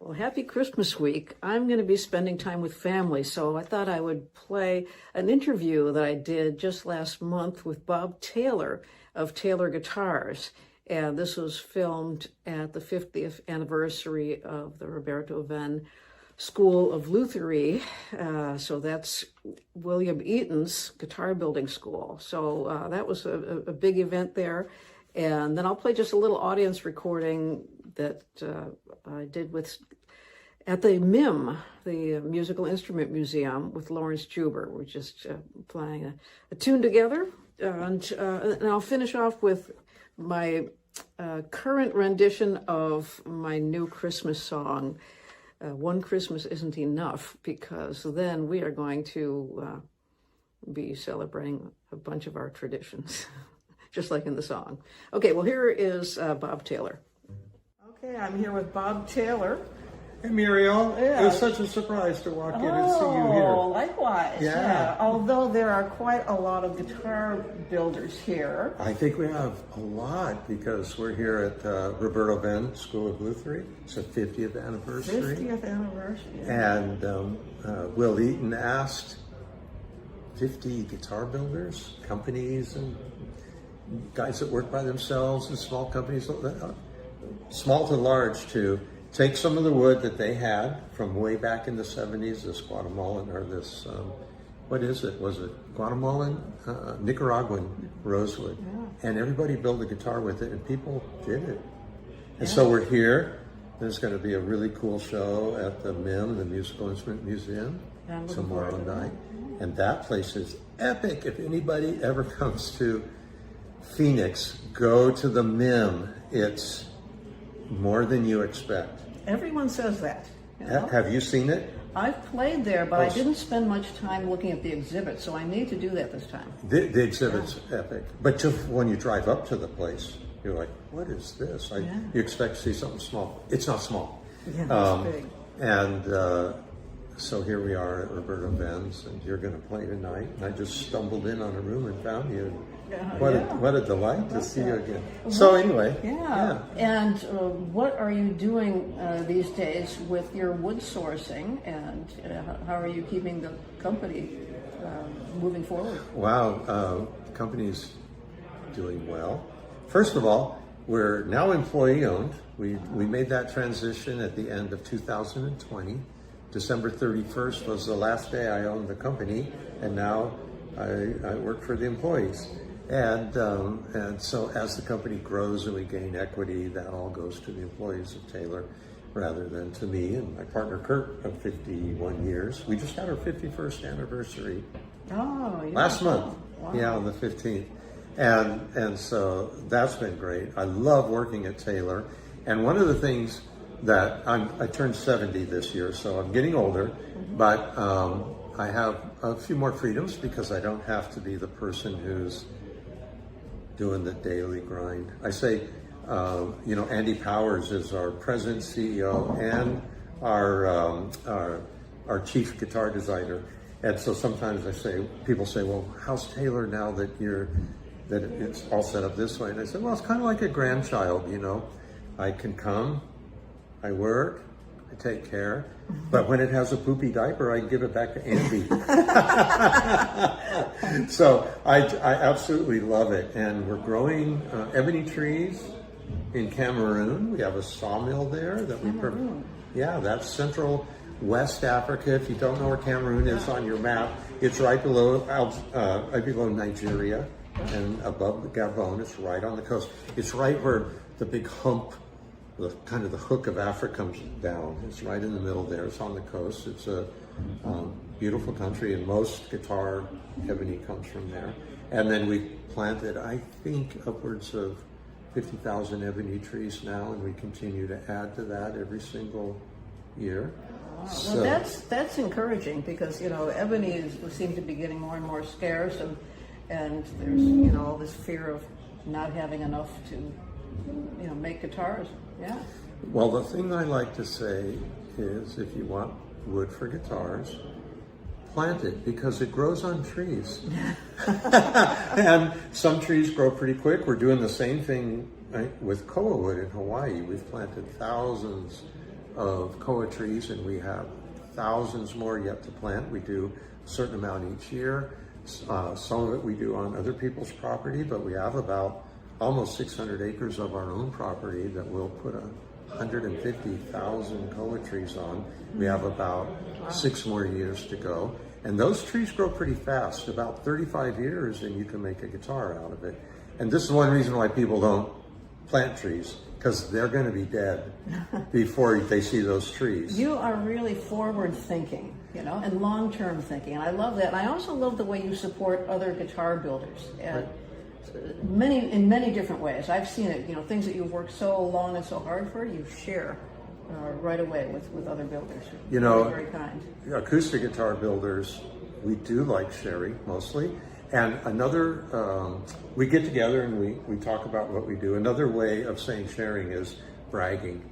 Well, happy Christmas week. I'm going to be spending time with family, so I thought I would play an interview that I did just last month with Bob Taylor of Taylor Guitars. And this was filmed at the 50th anniversary of the Roberto Venn School of Luthery. So that's William Eaton's guitar building school. So that was a big event there. And then I'll play just a little audience recording that I did at the MIM, the Musical Instrument Museum, with Lawrence Juber. We're just playing a tune together. And I'll finish off with my current rendition of my new Christmas song, One Christmas Isn't Enough, because then we are going to be celebrating a bunch of our traditions, just like in the song. Okay, well, here is Bob Taylor. Okay, I'm here with Bob Taylor. Hey, Muriel. Yeah. It was such a surprise to walk in and see you here. Oh, likewise. Yeah. Although there are quite a lot of guitar builders here. I think we have a lot because we're here at Roberto Venn School of Luthery. It's the 50th anniversary. 50th anniversary. And Will Eaton asked 50 guitar builders, companies, and guys that work by themselves and small companies, small to large, to take some of the wood that they had from way back in the 70s, this Guatemalan, or this, what is it? Was it Guatemalan? Nicaraguan rosewood. Yeah. And everybody built a guitar with it, and people did it. And so we're here. There's going to be a really cool show at the MIM, the Musical Instrument Museum, tomorrow night. And that place is epic. If anybody ever comes to Phoenix, go to the MIM. It's more than you expect. Everyone says that. You know? Have you seen it? I've played there, but I didn't spend much time looking at the exhibit, so I need to do that this time. The exhibit's epic. But just when you drive up to the place, you're like, what is this? You expect to see something small. It's not small. Yeah, it's big. And so here we are at Roberto Venn's, and you're going to play tonight. And I just stumbled in on a room and found you. What a delight to see you again. So anyway. Yeah. And what are you doing these days with your wood sourcing, and how are you keeping the company moving forward? Wow, the company's doing well. First of all, we're now employee owned. We made that transition at the end of 2020. December 31st was the last day I owned the company, and now I work for the employees. And so as the company grows and we gain equity, that all goes to the employees of Taylor rather than to me and my partner Kurt of 51 years. We just had our 51st anniversary last month. Wow. Yeah, on the 15th. And so that's been great. I love working at Taylor. And one of the things that I turned 70 this year, so I'm getting older, but I have a few more freedoms because I don't have to be the person who's doing the daily grind. I say, Andy Powers is our president, CEO, and our chief guitar designer. And so sometimes people say, well, how's Taylor now that it's all set up this way? And I said, well, it's kind of like a grandchild, I can come, I work, I take care, but when it has a poopy diaper, I give it back to Andy. So I absolutely love it. And we're growing ebony trees in Cameroon. We have a sawmill there that's Central West Africa. If you don't know where Cameroon is on your map, it's right below Nigeria and above the Gabon. It's right on the coast. It's right where the big hump, the hook of Africa comes down. It's right in the middle there. It's on the coast. It's a beautiful country, and most guitar ebony comes from there. And then we planted, I think, upwards of 50,000 ebony trees now, and we continue to add to that every single year. Wow. So, well, that's encouraging because ebony seem to be getting more and more scarce, and there's all this fear of not having enough to make guitars. Yeah. Well, the thing I like to say is if you want wood for guitars, plant it because it grows on trees. And some trees grow pretty quick. We're doing the same thing with koa wood in Hawaii. We've planted thousands of koa trees, and we have thousands more yet to plant. We do a certain amount each year. Some of it we do on other people's property, but we have about almost 600 acres of our own property that we'll put 150,000 koa trees on. We have about 6 more years to go. And those trees grow pretty fast, about 35 years, and you can make a guitar out of it. And this is one reason why people don't plant trees, because they're going to be dead before they see those trees. You are really forward thinking, and long-term thinking. And I love that. And I also love the way you support other guitar builders. Right. In many different ways. I've seen it, things that you've worked so long and so hard for, you share right away with other builders. Very kind. Acoustic guitar builders, we do like sharing mostly. And another, we get together and we talk about what we do. Another way of saying sharing is bragging,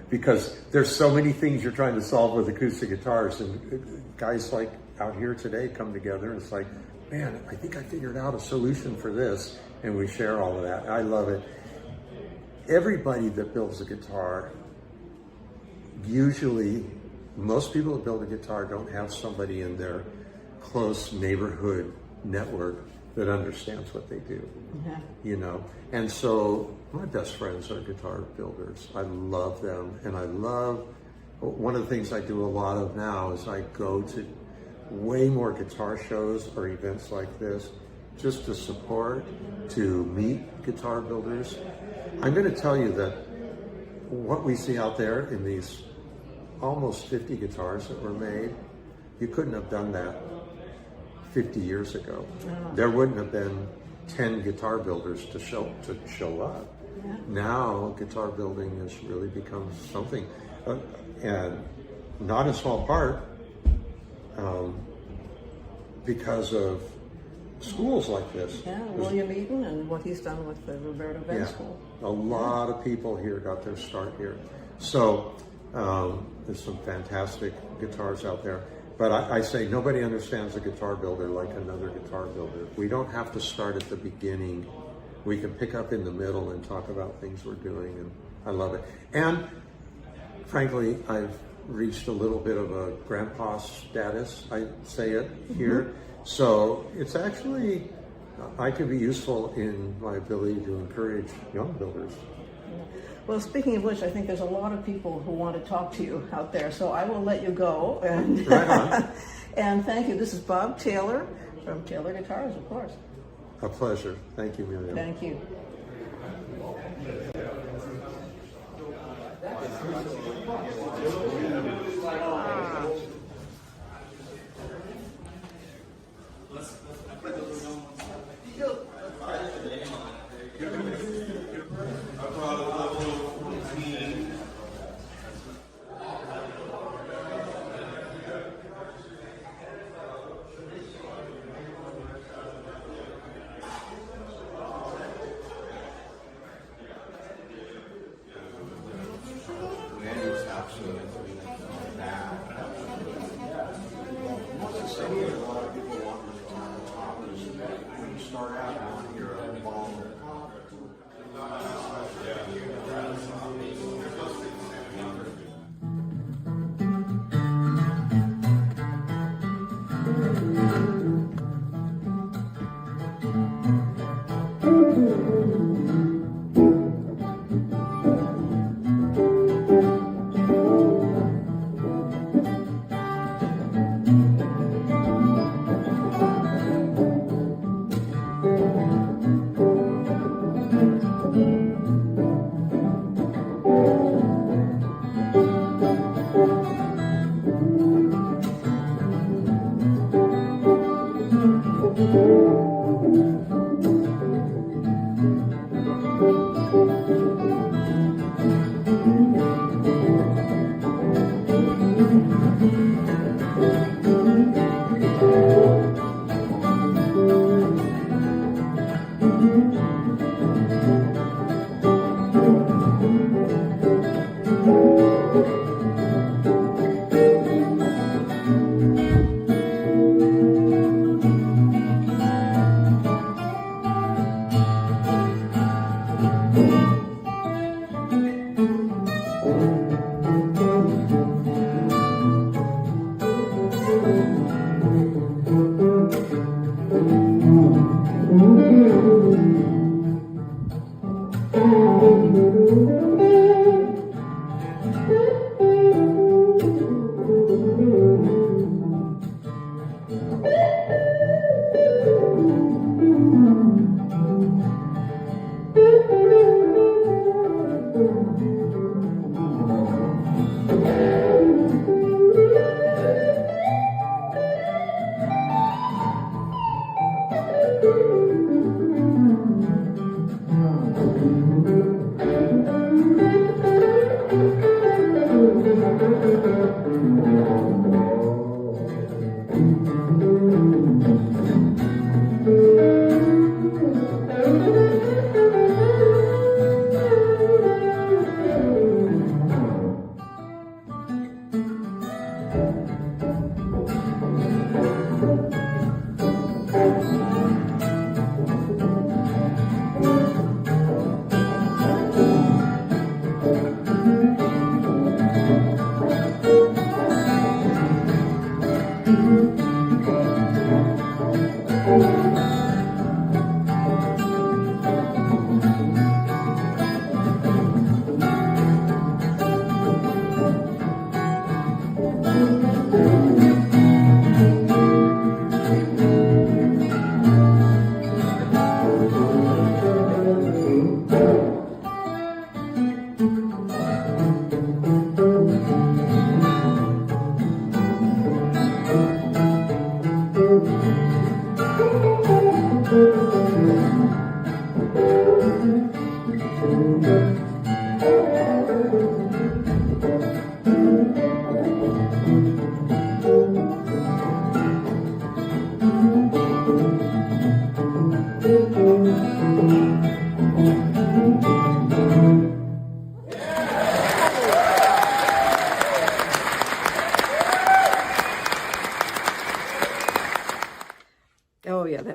because there's so many things you're trying to solve with acoustic guitars, and guys like out here today come together and it's like, man, I think I figured out a solution for this, and we share all of that. I love it. Everybody that builds a guitar, usually, most people that build a guitar don't have somebody in their close neighborhood network that understands what they do, And so my best friends are guitar builders. I love them, and one of the things I do a lot of now is I go to way more guitar shows or events like this just to support, to meet guitar builders. I'm going to tell you that what we see out there in these almost 50 guitars that were made, you couldn't have done that 50 years ago. There wouldn't have been 10 guitar builders to show up. Yeah. Now guitar building has really become something, and not in small part because of schools like this. Yeah, William Eaton and what he's done with the Roberto Benz School. A lot of people here got their start here. So there's some fantastic guitars out there. But I say nobody understands a guitar builder like another guitar builder. We don't have to start at the beginning. We can pick up in the middle and talk about things we're doing, and I love it. And frankly, I've reached a little bit of a grandpa status, I say it here. So it's actually, I can be useful in my ability to encourage young builders. Well, speaking of which, I think there's a lot of people who want to talk to you out there, so I will let you go. And, right on. And thank you. This is Bob Taylor from Taylor Guitars, of course. A pleasure. Thank you, Miriam. Thank you.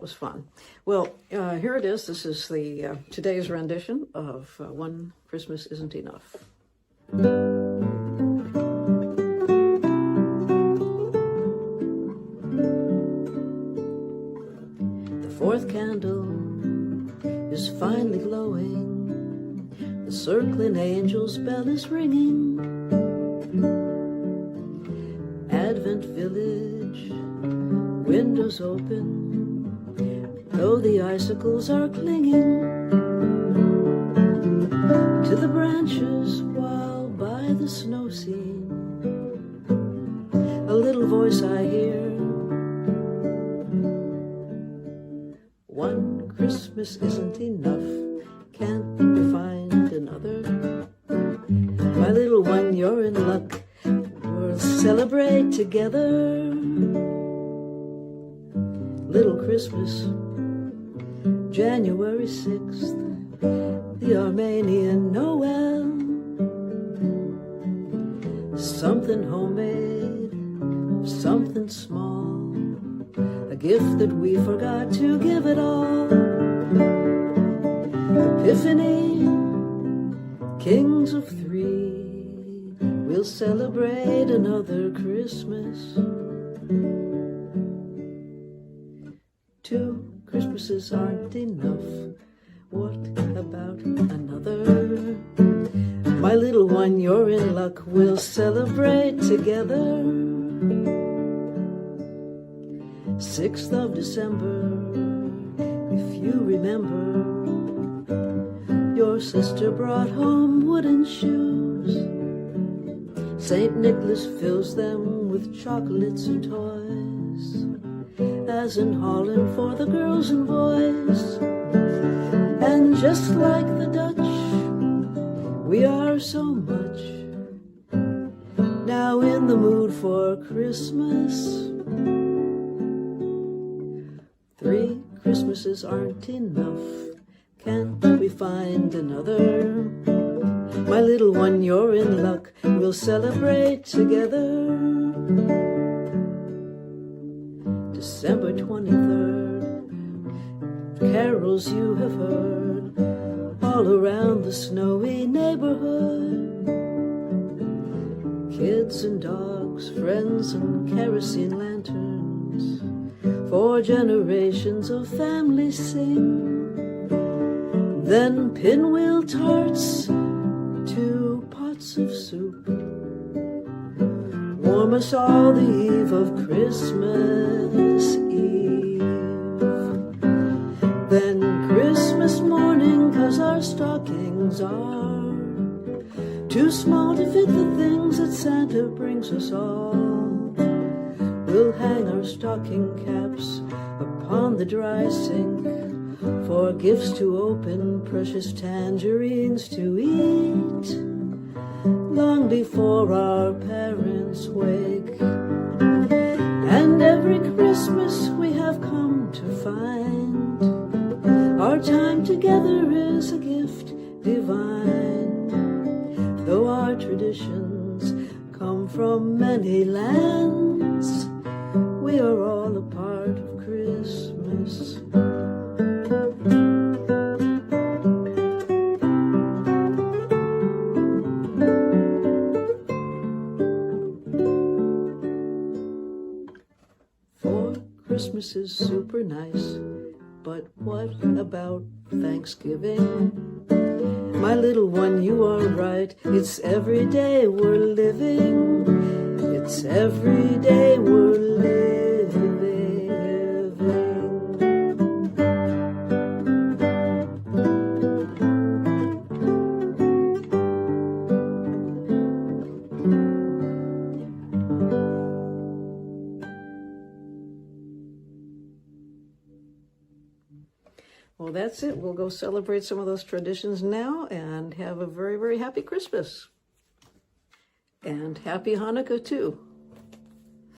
was fun. Well, here it is. This is the today's rendition of One Christmas Isn't Enough. The fourth candle is finally glowing. The circling angel's bell is ringing. Advent Village, windows open, though the icicles are clinging to the branches while by the snow scene. A little voice I hear, one Christmas isn't enough, can't we find another? My little one, you're in luck, we'll celebrate together. Little Christmas, January 6th, the Armenian Noel. Something homemade, something small, a gift that we forgot to give it all. Epiphany, kings of three, we'll celebrate another Christmas. 2 Christmases aren't enough, what about another? My little one, you're in luck, we'll celebrate together. 6th of December, if you remember, your sister brought home wooden shoes. St. Nicholas fills them with chocolates and toys, as in Holland for the girls and boys. And just like the Dutch, we are so much now in the mood for Christmas. 3 Christmases aren't enough, can't we find another? My little one, you're in luck, we'll celebrate together. December 23rd, carols you have heard all around the snowy neighborhood. Kids and dogs, friends and kerosene lanterns, 4 generations of families sing. Then pinwheel tarts, 2 pots of soup, warm us all the eve of Christmas Eve. Then Christmas morning, 'cause our stockings are too small to fit the things that Santa brings us all, we'll hang our stocking caps upon the dry sink for gifts to open, precious tangerines to eat, long before our parents wake. And every Christmas we have come to find our time together is a gift divine. Though our traditions come from many lands, we are all a part of Christmas. Christmas is super nice, but what about Thanksgiving? My little one, you are right, it's every day we're living. It's every day we're living. Well, that's it. We'll go celebrate some of those traditions now and have a very, very happy Christmas. And happy Hanukkah, too.